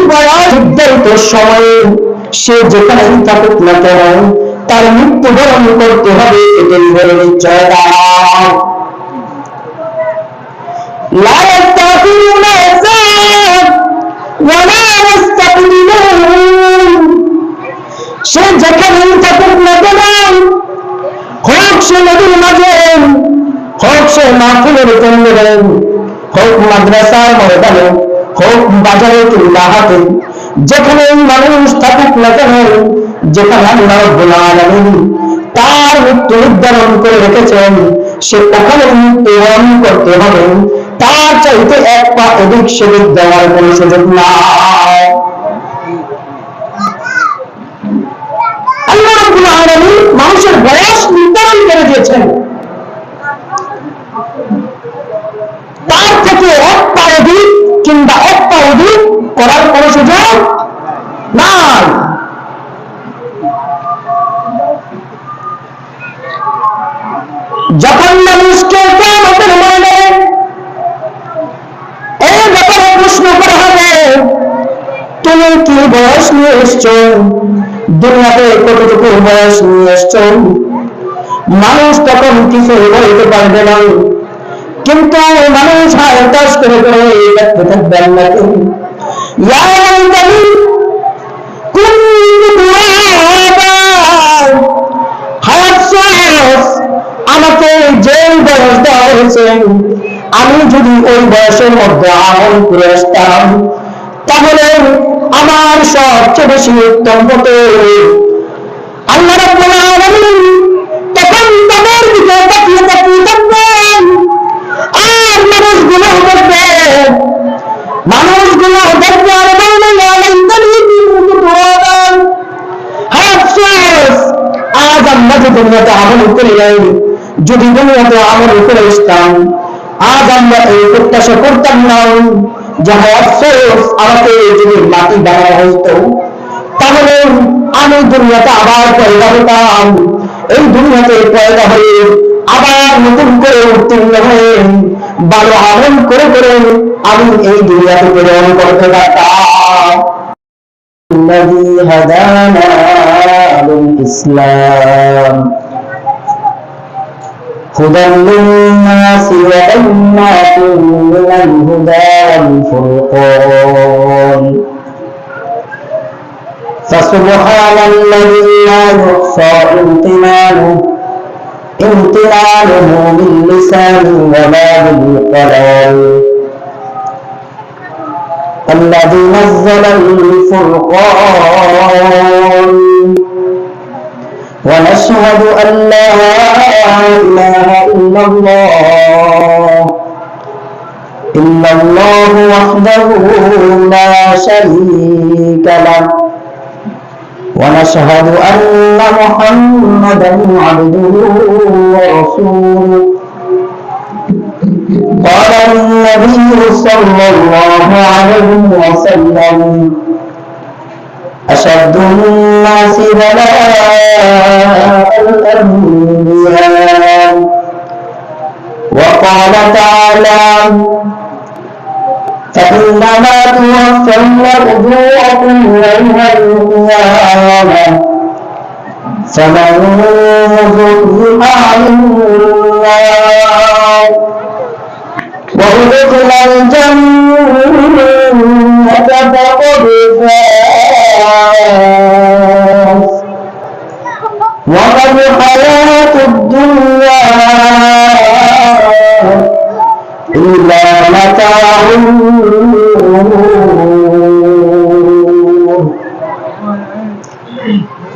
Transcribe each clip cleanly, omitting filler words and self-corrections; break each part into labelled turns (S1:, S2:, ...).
S1: বয়স নির্ধারিত সময়ে সে যেখানেই থাকুক না কেন তার মৃত্যুবরণ করতে হবে, এটাই হলো নিশ্চয়তা। লা ইয়াস্তাখিরুনা সাআত ওয়া লা ইস্তাকদিমুন। সে যেখানেই থাকুক না কেন, হোক সে নদীর মাঝে, হোক সে মাহফিলের কেন্দ্রে, হোক মাদ্রাসার ময়দানে, হোক বাজারে কিংবা হাটে, যেখানে মানুষ থাকুক না কেন, যেখানে আল্লাহ রাব্বুল আলামিন তার মৃত্যু নির্ধারণ করে রেখেছেন, সে ওখানে মৃত্যুবরণ করতে হবে। তার চাইতে এক পা অধিক সেদিক দেওয়ার কোন সুযোগ নাই। আল্লাহ রাব্বুল আলামিন মানুষের বয়স নির্ধারণ করে দিয়েছেন, তার থেকে এক পা অধিক কিংবা এক পা অধিক করার কোন সুযোগ নাই। যখন মানুষকে কিয়ামতের ময়দানে এই ব্যাপারে প্রশ্ন করা হবে, তুমি কি বয়স নিয়ে এসছো, দুনিয়াতে কতটুকু বয়স নিয়ে এসছো, মানুষ তখন কিছু বলতে পারবে না, কিন্তু মানুষ হায়তাস করে করে দেখতে থাকবে আল্লাহকে। ইয়া লাইতানি কুনতু তুরাবা, আফসোস আমাকে যে বয়স দেওয়া হয়েছে, আমি যদি ওই বয়সের মধ্যে আমল করে আসতাম তাহলে আমার সবচেয়ে বেশি উত্তম হতো। আল্লাহ রাব্বুল আলামিন তখন তাদের দিকে তাকিয়ে তাকিয়ে থাকবেন, আর মানুষগুলো দেখবে আর আফসোস, আজ আমরা যে দুনিয়াতে আমল করে যাই, যদি দুনিয়াতে আমল করে আসতাম, আজ আমরা এই প্রত্যাশা করতাম না যে আফসোস আমাকে যদি মাটি বানানো হইতো তাহলে আমি দুনিয়াতে আবার পয়দা হতাম, এই দুনিয়াতে পয়দা হয়ে আবার নতুন করে উত্তীর্ণ হয়ে ভালো আমল করে করে আমি এই দুনিয়াতে প্রেরণ করতে পারতাম। الذي هدانا للإسلام هدى للناس وبينات من الهدى والفرقان فسبحان الذي لا يحصى امتنانه باللسان ولا بالقلم الذي نزل الفرقان ونشهد أن لا إله إلا الله وحده لا شريك له ونشهد أن محمدا عبده ورسوله قال النبي صلى الله عليه وسلم أشد الناس بلاء الأنبياء وقال تعالى فإنما توفون أجوركم يوم القيامة فمن زحزح عن النار وأدخل الجنة فقد فاز وما الحياة الدنيا إلا متاع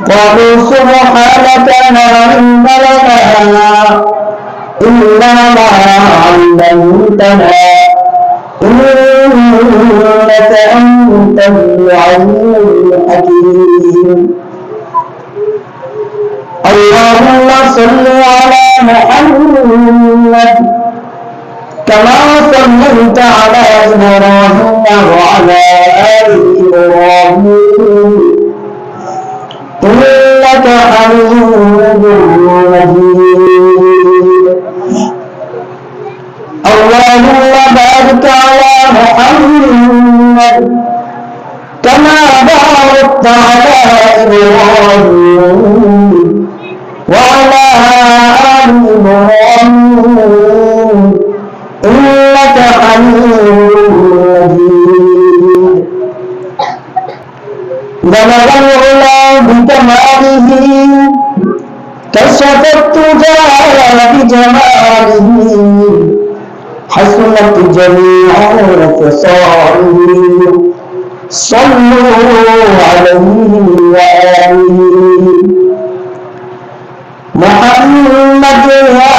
S1: قالوا سبحانك لا علم لنا إلا ما علمتنا إنك أنت العليم الحكيم اللهم صل على محمد كما صليت على إبراهيم وعلى آل إبراهيم إنك حميد مجيد اللهم بارك على محمد على إبراهيم وعلى آل إبراهيم إنك حميد مجيد بلغ العلا بكماله كشف الدجى بجماله حسنت جميع خصاله صلوا عليه وآله محمد يا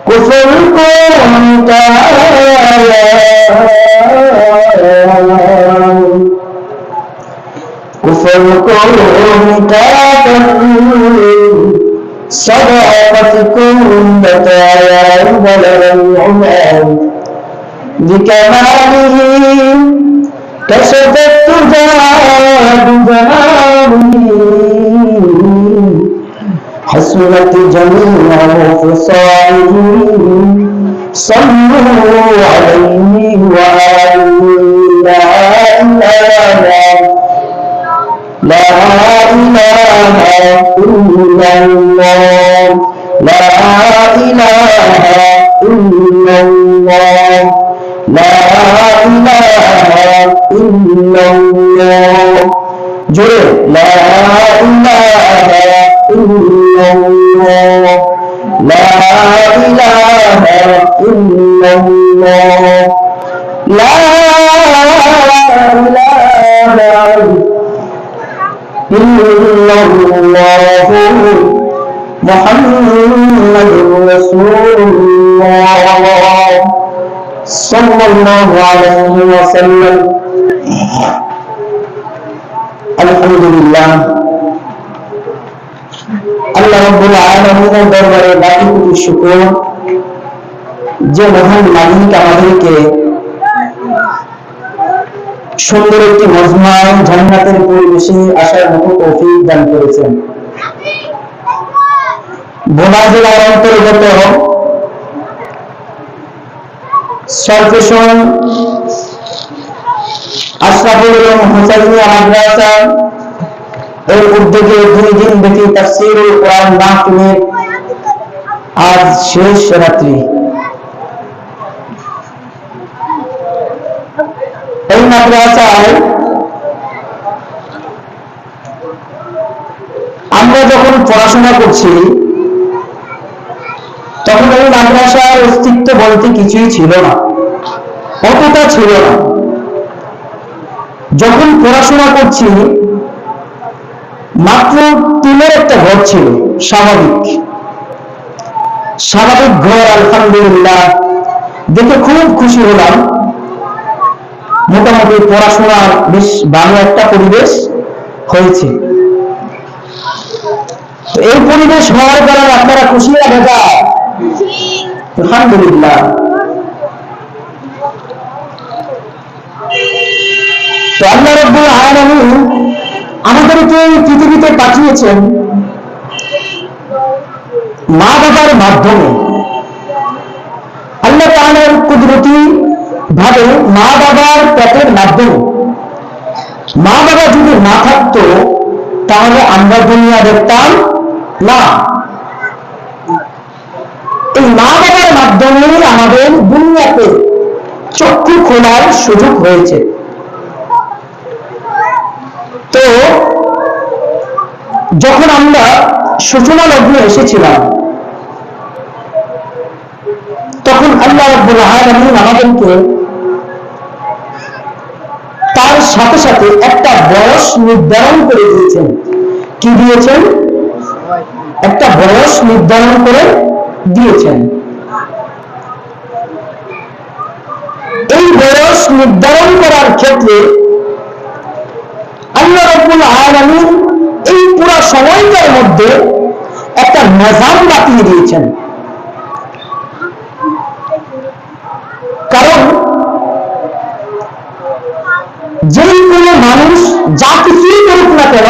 S1: كفر كنت كفر كنت صدقتكم بتايا بلغ العمام بكماله كشف الدجى بجماله حسنت جميع خصاله صلوا عليه وآله لا إله إلا الله لا إله إلا الله لا إله إلا الله جل لا إله إلا الله لا إله إلا الله لا إله إلا الله محمد رسول الله صلى الله عليه وسلم الحمد لله আল্লাহ রাব্বুল আলামিনের দরবারে লাখো কোটি শুকর যে মহান মালিক আমাদেরকে সুন্দর একটি মজমায় জান্নাতের পরিবেশে আসার মতো তৌফিক দান করেছেন। বোনা জেলার অন্তর্গত সরফেশন আশরাফুল উলুম হুসাইনিয়া মাদ্রাসা এর উদ্যোগে 2 দিন ব্যাপী তাফসীরুল কোরআন মাহফিলের আজ শেষ রাত্রি। এই মাদ্রাসায় আমরা যখন পড়াশোনা করছি তখন এই মাদ্রাসার অস্তিত্ব বলতে কিছুই ছিল না, অতটা ছিল না। যখন পড়াশোনা করছি মাত্র টিনের একটা ঘর ছিল, স্বাভাবিক ঘর। আলহামদুলিল্লাহ, দেখে খুব খুশি হলাম। মোটামুটি পড়াশোনার বেশ ভালো একটা পরিবেশ হয়েছে। এই পরিবেশ হওয়ার কারণে আপনারা খুশি না বেজা? আলহামদুলিল্লাহ। তো আল্লাহ রাব্বুল আলামিন আমাদেরকে পৃথিবীতে পাঠিয়েছেন মা বাবার মাধ্যমে। আল্লাহ তাআলার কুদরতি ভাবে মা বাবার পেটের মাধ্যমে। মা বাবা যদি না থাকতো তাহলে আমরা দুনিয়া দেখতাম না। এই মা বাবার মাধ্যমে আমাদের দুনিয়াতে চক্ষু খোলার সুযোগ হয়েছে। তো যখন আমরা সূচনা লগ্নে এসেছিলাম তখন আল্লাহ রাব্বুল আলামিন আমাদেরকে তার সাথে সাথে একটা বয়স নির্ধারণ করে দিয়েছেন। কি দিয়েছেন? একটা বয়স নির্ধারণ করে দিয়েছেন। এই বয়স নির্ধারণ করার ক্ষেত্রে আল্লাহ রাব্বুল আলামিন এই পুরো সময়টার মধ্যে একটা নিজাম বাতিয়ে দিয়েছেন। কারণ যেই কোনো মানুষ যা কিছুই করুক না কেন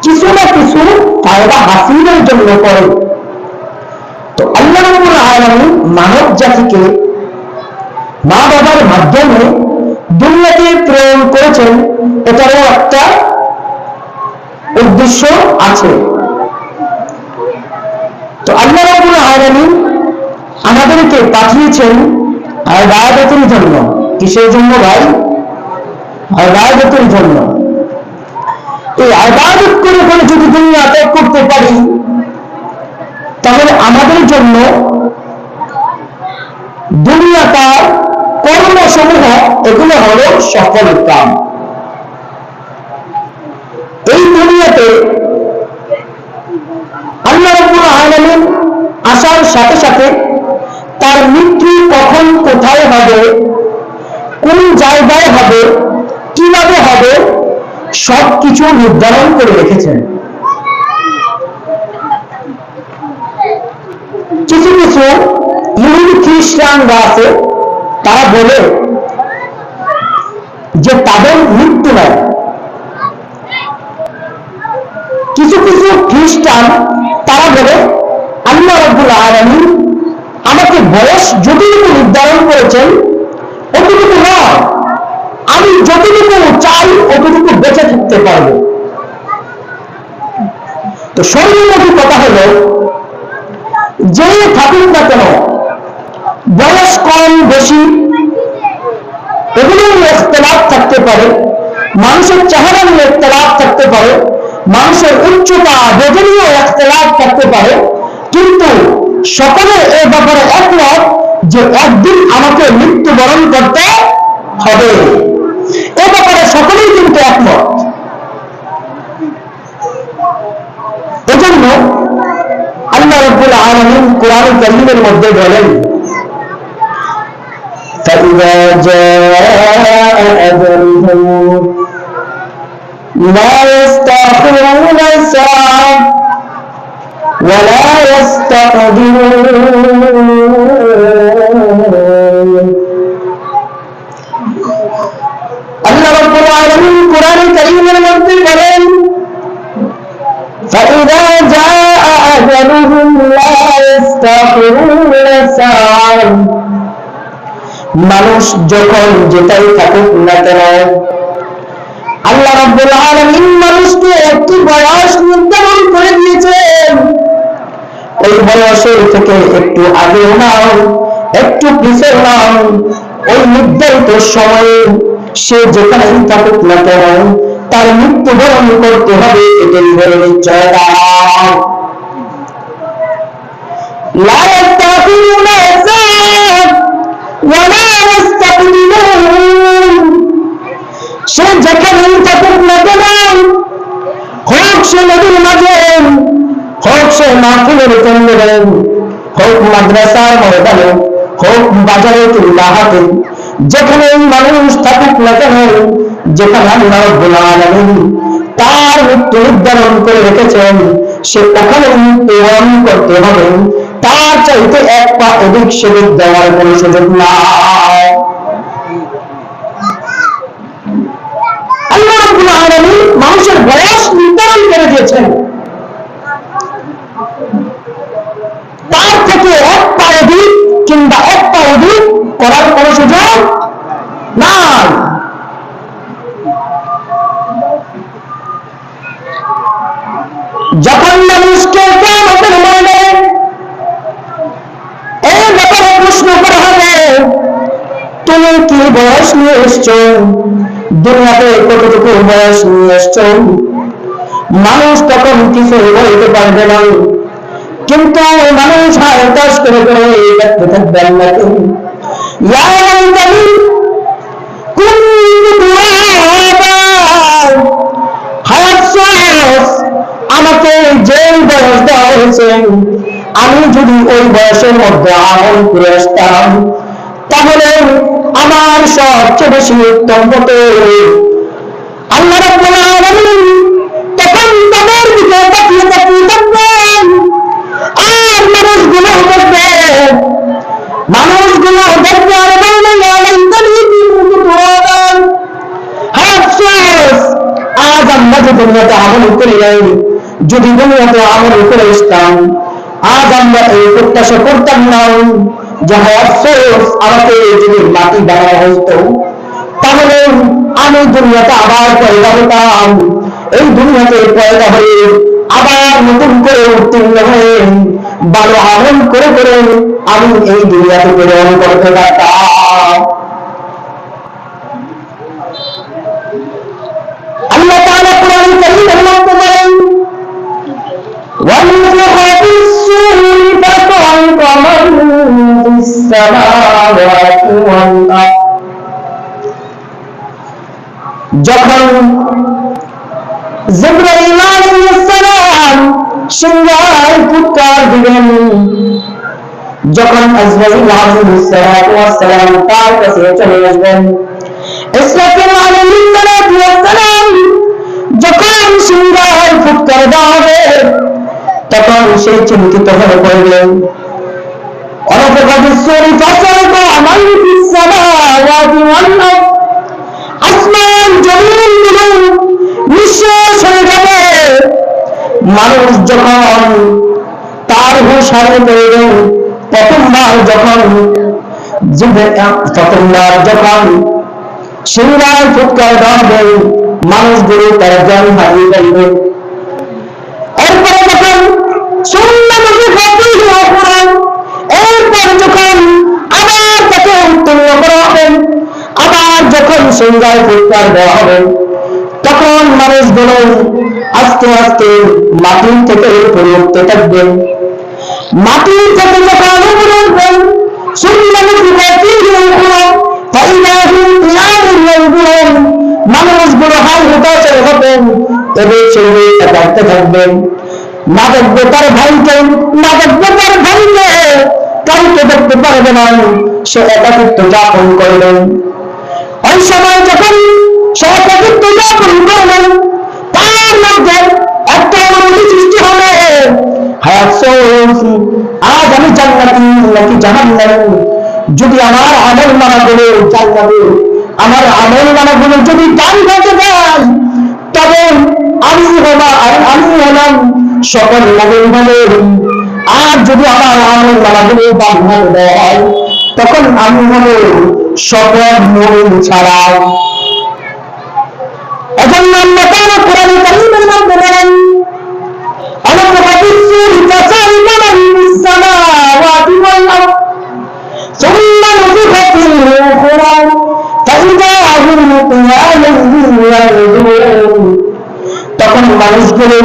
S1: কিছু না কিছু ফায়দা হাসিলের জন্য করে। তো আল্লাহ রাব্বুল আলামিন মানব জাতিকে মা বাবার মাধ্যমে দুনিয়াতে প্রেরণ করেছেন, এটারও একটা উদ্দেশ্য আছে। তো আল্লাহ রাব্বুল আলামিন আমাদেরকে পাঠিয়েছেন ইবাদতের জন্য। কিসের জন্য ভাই? ইবাদতের জন্য। এই ইবাদত করে করে যদি দুনিয়া ত্যাগ করতে পারি, তাহলে আমাদের জন্য দুনিয়াটা কর্মসমূহ এগুলো হলো সফল কাম। এই দুনিয়াতে আল্লাহ রাব্বুল আলামিন আসার সাথে সাথে তার মৃত্যু কখন কোথায় হবে, কোন জায়গায় হবে, কিভাবে হবে, সবকিছু নির্ধারণ করে রেখেছেন। কিছু কিছু ইহুদি খ্রিস্টানরা আছে, তারা বলে যে তাদের মৃত্যু নাই। কিছু কিছু খ্রিস্টান তারা বলে আল্লাহ রাব্বুল আলামিন আমাকে বয়স যতটুকু নির্ধারণ করেছেন অতটুকু নয়, আমি যতটুকু চাই অতটুকু বেঁচে থাকতে পারবো। তো সর্বমুখী কথা হলো, যে থাকুক না কেন বয়স কম বেশি এগুলো নিয়ে ইখতিলাফ থাকতে পারে, মানুষের চেহারা নিয়ে ইখতিলাফ থাকতে পারে, মানুষের উচ্চতা বেদে নিয়ে ইখতিলাফ থাকতে পারে, কিন্তু সকলে এই ব্যাপারে একমত যে একদিন আমাকে মৃত্যুবরণ করতে হবে। এ ব্যাপারে সকলেই কিন্তু একমত। এজন্য আল্লাহ রাব্বুল আলামিন কোরআন কারীমের মধ্যে বলেন, فإذا جاء أجلهم لا يستأخرون ساعة ولا يستقدمون। আল্লাহ রাব্বুল আলামিন কোরআন কারীমের মধ্যে বলেন, فإذا جاء أجلهم لا يستأخرون ساعة। মানুষ যখন যেটাই থাকুক না কেন আল্লাহ রাব্বুল আলামিন মানুষকে একটি বয়স নির্ধারণ করে দিয়েছেন। ওই বয়সের থেকে একটু আগেও নাও একটু পিছেও নাও, ওই নির্ধারিত সময়ে সে যেখানেই থাকুক না কেন তার মৃত্যুবরণ করতে হবে, এটাই হলো নিশ্চয়তা। লা ইয়াস্তাখিরুনা সাআত ওয়া লা ইস্তাকদিমুন। সে যেখানেই থাকুক না কেন, হোক সে নদীর মাঝে, হোক সে মাহফিলের কেন্দ্রে, হোক মাদ্রাসার ময়দানে, হোক বাজারে কিংবা হাটে, যেখানে মানুষ থাকুক না কেন, যেখানে আল্লাহ রাব্বুল আলামিন তার মৃত্যু নির্ধারণ করে রেখেছেন, সে ওখানে মৃত্যুবরণ করতে হবে। তার চাইতে এক পা এদিক সেদিক দেওয়ার কোনো সুযোগ নাই। আল্লাহ রাব্বুল আলামিন মানুষের বয়স নির্ধারণ করে দিয়েছেন, তার থেকে এক পা এদিক কিংবা এক পা ওদিক করার কোনো সুযোগ নাই। যখন মানুষকে কিয়ামতের ময়দানে এই ব্যাপারে প্রশ্ন করা হবে, তুমি কি বয়স নিয়ে এসছো, দুনিয়াতে কতটুকু বয়স নিয়ে এসছো, মানুষ তখন কিছু বলতে পারবে না। কিন্তু মানুষ হতাশ করে করে দেখতে থাকবে আল্লাহকে, ইয়া লাইতানি কুনতু তুরাবা। আফসোস, আমাকে যে বয়স দেওয়া হয়েছে আমি যদি ওই বয়সের মধ্যে আমল করে আসতাম তাহলে আমার সবচেয়ে বেশি উত্তম হতো। আল্লাহ রাব্বুল আলামিন তখন তাদের দিকে তাকিয়ে তাকিয়ে থাকবেন, আর মানুষগুলো দেখবে আর বলবে, ইয়া লাইতানি কুনতু তুরাবা। আফসোস, আজ আমরা যে দুনিয়াতে আমল করে যাই, যদি দুনিয়াতে আমল করে আসতাম আজ আমরা এই প্রত্যাশা করতাম না যে আফসোস আমাকে যদি মাটি বানানো হইতো তাহলে আমি দুনিয়াতে আবার পয়দা হতাম, এই দুনিয়াতে পয়দা হয়ে আবার নতুন করে উত্তীর্ণ হয়ে ভালো আমল করে করে আমি এই দুনিয়াতে প্রেরণ করতে পারতাম। আল্লাহ তাআলা কোরআন কারীমের মধ্যে বলেন, وَنُفِخَ فِي الصُّورِ فَصَعِقَ مَن فِي السَّمَاوَاتِ وَالْأَرْضِ। যখন জিবরাইল আলাইহিস সালাম সিংহায় ফুৎকার দিবেন, যখন আজরাইল আলাইহিস সালাম তার কাছে চলে আসবেন, ইসরাফিল আলাইহিস সালাম যখন সিংহায় ফুৎকার দেওয়া হবে তখন সে চিন্তিত হয়ে পড়লেন। আসমান জমিন গুলো নিঃশেষ হয়ে যাবে। মানুষ যখন তার হুঁশ হারিয়ে ফেলবেন, প্রথমবার যখন সিংহায় ফুৎকার দেওয়া হবে, মানুষগুলো তার জ্ঞান হারিয়ে ফেলবে। এরপরে যখন এরপর যখন আবার তাকে উত্তীর্ণ করা হবে, আবার যখন সিংহায় ফুৎকার দেওয়া হবে, তখন মানুষগুলো আস্তে আস্তে মাটির থেকে উপরে উঠতে থাকবেন। মাটির থেকে যখন উপরে উঠবেন, মানুষগুলো হাই হতাশায় হবেন, এদের ছেড়ে থাকতে থাকবেন। না দেখবে তার ভাইকে, না দেখবে তার ভাইকে, কাউকে দেখতে পারবে না, সে একাকিত্ব যাপন করবেন। ওই সময় যখন সে একাকিত্ব যাপন করবেন, তার মধ্যে একটা অনুভূতি সৃষ্টি হবে, আজ আমি জান্নাতি নাকি জাহান্নামী। যদি আমার আমল নামাগুলো জান্নাতি, আমার আমল নামাগুলো যদি ডান হতে যায়, তবে আমি হলাম সকল নবীর বলে। আর যদি আমার আমল নামাগুলো বাম হতে দেয়, তখন আমি হব সকল মুমিন ছাড়া। এজন্য আল্লাহ তাআলা কোরআন কারীমের মধ্যে বলেন, তখন মানুষগুলো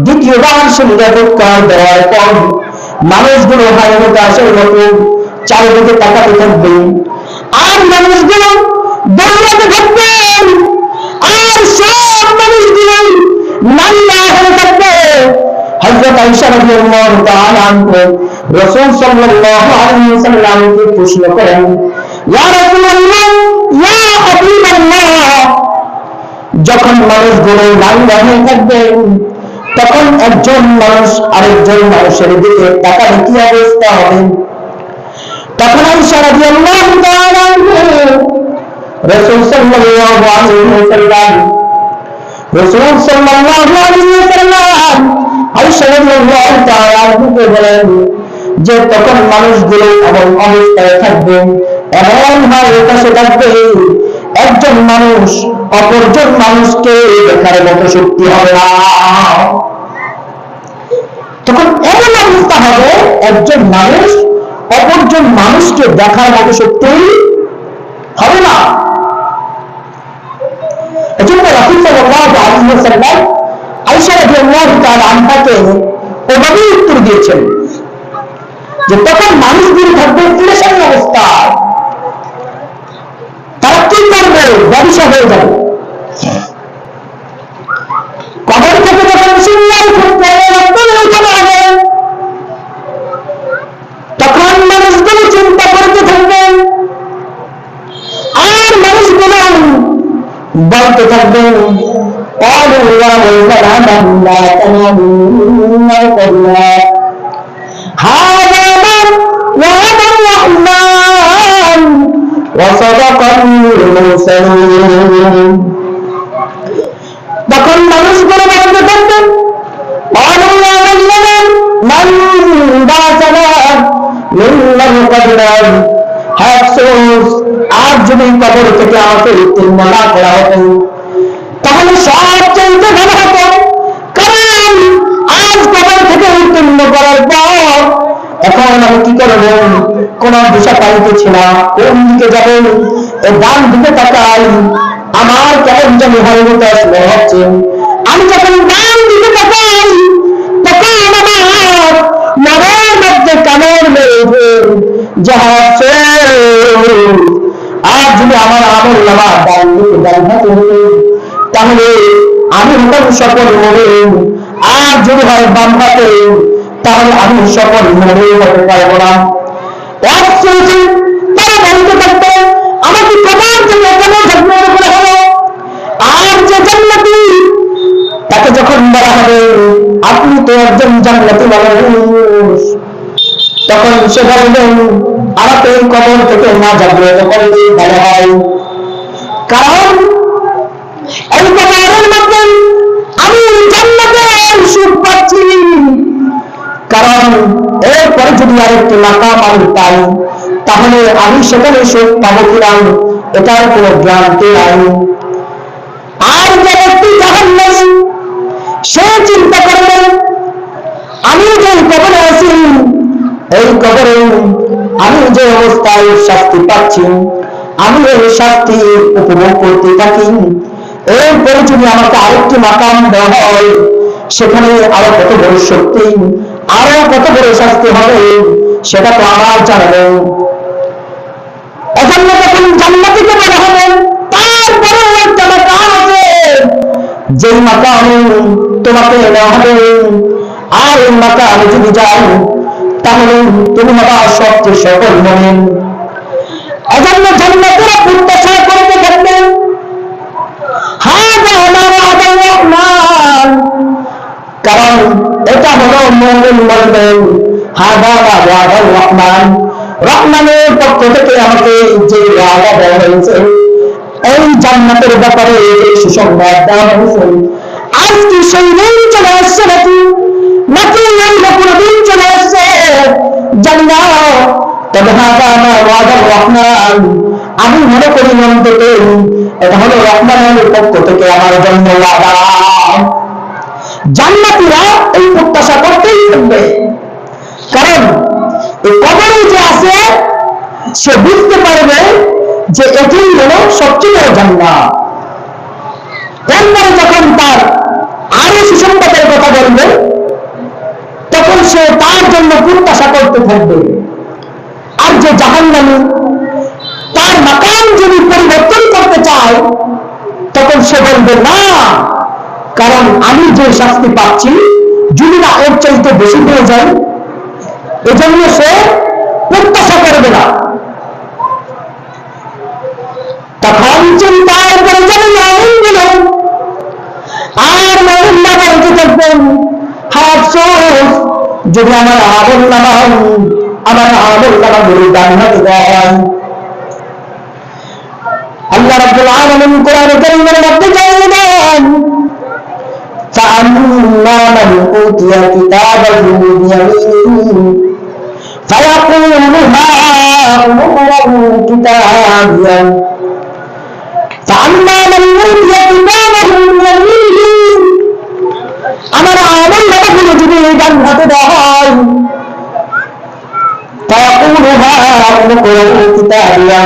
S1: দ্বিতীয়বার সিংহায় ফুৎকার দেওয়ার পর মানুষগুলো হায় হতাশার মতো চারিদিকে তাকাতে থাকবে, আর মানুষগুলো দৌড়াতে থাকবেন, আর সব মানুষগুলো নাল্লা হয়ে থাকবে। হযরত আয়েশা রাদিয়াল্লাহু তাআলা আনহা রাসূল সাল্লাল্লাহু আলাইহি ওয়াসাল্লামকে প্রশ্ন করেন, ইয়া রাসূলুল্লাহ, ইয়া হাবিবাল্লাহ, যখন মানুষগুলো নাল্লা হয়ে থাকবেন, তখন একজন মানুষ আরেকজন মানুষের দিকে তাকালে কি অবস্থা হবে? তখন আয়েশা রাদিয়াল্লাহু তাআলা আনহা রাসূল সাল্লাল্লাহু আলাইহি ওয়াসাল্লাম আয়েশা রাদিয়াল্লাহু তাআলা আনহাকে বলেন যে তখন মানুষগুলো এমন অবস্থায় থাকবে, এমন ভাবে কাছে থাকবে, একজন মানুষ অপরজন মানুষকে দেখার মতো শক্তি হবে না। তখন এমন অবস্থা হবে, একজন মানুষ অপরজন মানুষকে দেখার মতো শক্তি হবে না। এজন্য রাসূল সাল্লাল্লাহু আলাইহি ওয়াসাল্লাম আয়েশা রাদিয়াল্লাহু তাআলা আনহাকে ওভাবেই উত্তর দিয়েছেন যে তখন মানুষগুলো থাকবে ইলেকশন অবস্থায়, তারা কি করবে? ব্যবসা হয়ে যাবে। কবর থেকে যখন সিংহায় ফুৎকার দেওয়া হবে, তখন মানুষগুলো চিন্তা করতে থাকবেন, আর মানুষগুলো বলতে থাকবেন, তখন মানুষগুলো বলতে থাকবেন, আর যদি কবর থেকে আমাকে উত্তীর্ণ না করা হতো তাহলে সবচেয়ে ভালো হতো। কারণ আজ কবর থেকে উত্তীর্ণ করার পর এখন আমি কি করব, কোন দিশা পাইতেছি না, কোন দিকে যাব। এই ডান দিকে তাকাই, আমার কেমন জানি হয়তো হচ্ছে। আমি যখন ডান দিকে তাকাই তখন আমার মনের মধ্যে কানের মেরে যাহা হচ্ছে। আর যদি আমার আমল নামা ডান দিকে ডান হাতে হতো তাহলে আমি হতাম সফল মনে। আর যদি হয় বাম হাতে তাহলে আমি সফল মনে হতে পারবো না। তারা বলতে থাকতো আমাকে কবর জন্য কেন ঝগড়া করা হলো। আর যে জান্নাতি তাকে যখন বলা হবে আপনি তো একজন জান্নাতি মানুষ, তখন সে বলবেন আমাকে কবর থেকে না জাগ্রত করলে ভালো হয়। কারণ এই কবরের মধ্যে আমি জান্নাতের সুখ পাচ্ছি। কারণ এরপরে যদি আরেকটি মাকাম আমি পাই তাহলে আমি সেখানে সুখ পাবো কিনা এটার কোনো গ্যারান্টি নাই। আর যে ব্যক্তি জাহান্নামী সে চিন্তা করবে আমি যে কবরে আছি, এই কবরে আমি যে অবস্থায় শাস্তি পাচ্ছি, আমি এই শাস্তি উপভোগ করতে থাকি, এরপরে যদি আমাকে আরেকটি মাকাম দেওয়া হয় সেখানে আরো কত বড় শক্তি, আরো কত বড় শাস্তি হবে সেটা তো আমার জানাবে। এজন্য যখন জান্নাতীকে বলা হবে তারপরেও একটা মাকাম আছে, যেই মাকাম তোমাকে দেওয়া হবে। আর এই মাকামে যদি যাও তাহলে তুমি বাবা সবচেয়ে সফল মনে। এজন্য জান্নাতীরা প্রত্যাশা করতে থাকবেন কারণ এটা হলো মুমিন বলবেন হাদা ওয়াদার রহমান, রহমানের পক্ষ থেকে আমাকে যে ওয়াদা দেওয়া হয়েছে, এই জান্নাতের ব্যাপারে সুসংবাদ দেওয়া হয়েছে। আজকে সেই দিন চলে আসছে নাকি পুরোদিন চলে আসছে জানি না, তবে হাদা ওয়াদার রহমান আমি মনে করি অন্তত এটা হলো রহমানের পক্ষ থেকে আমার জন্য ওয়াদা। জান্নাতীরা এই প্রত্যাশা করতেই থাকবে, কারণ এই কবরে যে আছে সে বুঝতে পারবে যে এটি হলো সবচেয়ে বড় জান্নাত। এরপরে যখন তার আরো সুসংবাদের কথা বলবে তখন সে তার জন্য প্রত্যাশা করতে থাকবে। আর যে জাহান্নামী তার মাকাম যদি পরিবর্তন করতে চায় তখন সে বলবে না, কারণ আমি যে শাস্তি পাচ্ছি যদি না এর চাইতে বেশি হয়ে যায়, এজন্য সে প্রত্যাশা করবে না। তখন চিন্তায় পড়ে যাবে আর মহিলা বলতে থাকবেন আফসোস যদি আমার আমল নামা গুলো জান্নাতে দেয়। আল্লাহ রাব্বুল আলামিন কোরআনে কারীমের মধ্যে জানালেন فأما من أوتي كتابه بيمينه فيقول هاؤم اقرءوا كتابيه فأما من أوتي كتابه بيمينه আমার আমল নামাগুলো যদি জান্নাতে দেওয়া হয় فيقول هاؤم اقرءوا كتابيه